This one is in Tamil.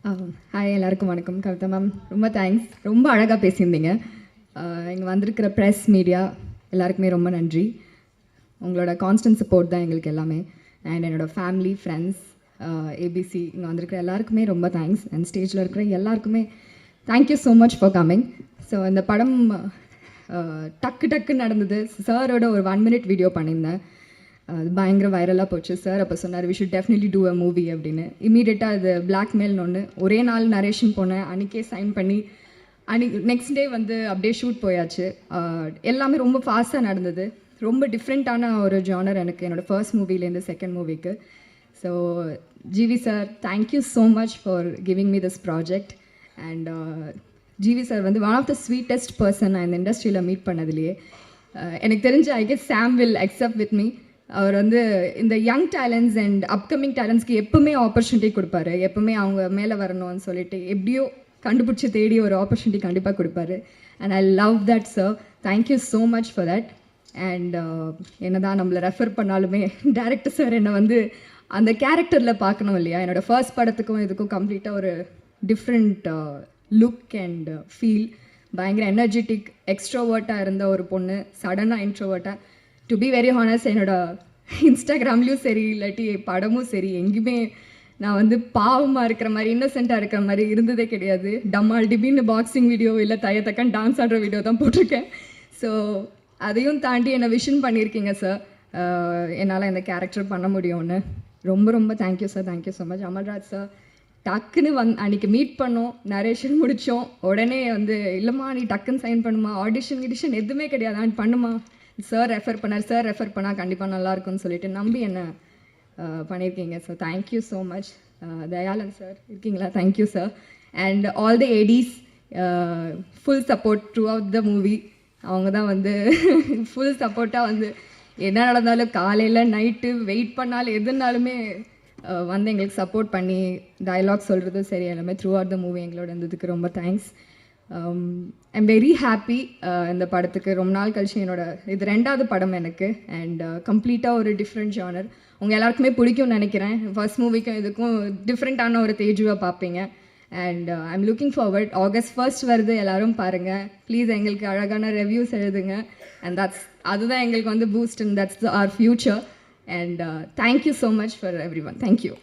ஹாய் எல்லாருக்கும் வணக்கம். கவிதா மேம் ரொம்ப தேங்க்ஸ், ரொம்ப அழகாக பேசியிருந்தீங்க. இங்கே வந்திருக்கிற ப்ரெஸ் மீடியா எல்லாருக்குமே ரொம்ப நன்றி. உங்களோட கான்ஸ்டன்ட் சப்போர்ட் தான் எங்களுக்கு எல்லாமே. அண்ட் என்னோடய ஃபேமிலி ஃப்ரெண்ட்ஸ் ஏபிசி இங்கே வந்திருக்கிற எல்லாருக்குமே ரொம்ப தேங்க்ஸ். அண்ட் ஸ்டேஜில் இருக்கிற எல்லாருக்குமே thank you so much for coming. So இந்த படம் டக்குன்னு நடந்தது. சாரோட ஒரு 1 minute வீடியோ பண்ணியிருந்தேன். அது பயங்கர வைரலாக போச்சு. சார் அப்போ சொன்னார் we should definitely do a movie அப்படின்னு. இமீடியட்டாக அது பிளாக்மெயில்னு ஒன்று ஒரே நாள் நரேஷன் போனேன். அன்றைக்கே சைன் பண்ணி நெக்ஸ்ட் டே வந்து அப்படியே ஷூட் போயாச்சு. எல்லாமே ரொம்ப ஃபாஸ்ட்டாக நடந்தது. ரொம்ப டிஃப்ரெண்ட்டான ஒரு ஜானர் எனக்கு என்னோடய ஃபர்ஸ்ட் மூவிலேருந்து செகண்ட் மூவிக்கு. So GV sir thank you so much for giving me this project. And GV sir வந்து one of the sweetest person நான் இந்த இண்டஸ்ட்ரியில் மீட் பண்ணதுலேயே. எனக்கு தெரிஞ்சு I guess Sam will accept with me. அவர் வந்து இந்த யங் டேலண்ட்ஸ் அண்ட் அப்கமிங் டேலண்ட்ஸ்க்கு எப்பவுமே ஆப்பர்ச்சுனிட்டி கொடுப்பாரு. எப்பவுமே அவங்க மேலே வரணும்னு சொல்லிட்டு எப்படியோ கண்டுபிடிச்சி தேடி ஒரு ஆப்பர்ச்சுனிட்டி கண்டிப்பாக கொடுப்பாரு. And I love that sir. Thank you so much for that. And என்ன தான் நம்மளை ரெஃபர் பண்ணாலுமே டேரக்டர் சார் என்னை வந்து அந்த கேரக்டரில் பார்க்கணும் இல்லையா. என்னோடய ஃபர்ஸ்ட் படத்துக்கும் இதுக்கும் கம்ப்ளீட்டாக ஒரு டிஃப்ரெண்ட் லுக் அண்ட் ஃபீல். பயங்கர எனர்ஜெட்டிக் எக்ஸ்ட்ரோவர்ட்டாக இருந்த ஒரு பொண்ணு சடனாக இன்ட்ரோவர்ட்டாக. டு பி வெரி ஹானஸ்ட், என்னோட இன்ஸ்டாகிராம்லேயும் சரி இல்லாட்டி படமும் சரி எங்கேயுமே நான் வந்து பாவமாக இருக்கிற மாதிரி இன்னசென்ட்டாக இருக்கிற மாதிரி இருந்ததே கிடையாது. டம்மால் டிபின்னு பாக்ஸிங் வீடியோ இல்லை தக்கன் டான்ஸ் ஆடுற வீடியோ தான் போட்டிருக்கேன். ஸோ அதையும் தாண்டி என்னை விஷன் பண்ணியிருக்கீங்க சார். என்னால் இந்த கேரக்டர் பண்ண முடியும்னு ரொம்ப ரொம்ப thank you sir. Thank you so much. Amalraj sir டக்குன்னு அன்றைக்கி மீட் பண்ணோம், நரேஷன் முடித்தோம். உடனே வந்து இல்லைம்மா நீ டக்குன்னு சைன் பண்ணுமா, ஆடிஷன் எதுவுமே கிடையாது, பண்ணுமா. சார் ரெஃபர் பண்ணால் கண்டிப்பாக நல்லாயிருக்கும்னு சொல்லிட்டு நம்பி என்ன பண்ணியிருக்கீங்க sir. Thank you so much. Dayalan sir இருக்கீங்களா? Thank you sir. And all the ADs full support throughout the movie. அவங்க தான் வந்து ஃபுல் சப்போர்ட்டாக வந்து என்ன நடந்தாலும் காலையில் நைட்டு வெயிட் பண்ணாலும் எதுனாலுமே வந்து எங்களுக்கு சப்போர்ட் பண்ணி டயலாக் சொல்கிறதும் சரி எல்லாமே த்ரூ அவுட் த மூவி எங்களோட இருந்ததுக்கு ரொம்ப தேங்க்ஸ். I'm very happy. இந்த படத்துக்கு ரொம்ப நாள் கழிச்சு இது 2வது படம் எனக்கு. அண்ட் கம்ப்ளீட்டாக ஒரு டிஃப்ரெண்ட் ஜானர். உங்கள் எல்லாருக்குமே பிடிக்கும்னு நினைக்கிறேன். ஃபர்ஸ்ட் மூவிக்கும் இதுக்கும் டிஃப்ரெண்ட்டான ஒரு தேஜுவை பார்ப்பீங்க. And I'm looking forward. August 1 வருது, எல்லோரும் பாருங்கள் ப்ளீஸ். எங்களுக்கு அழகான ரிவ்யூஸ் எழுதுங்க. அண்ட் அதுதான் எங்களுக்கு வந்து boost and that's our future. And thank you so much for everyone. Thank you.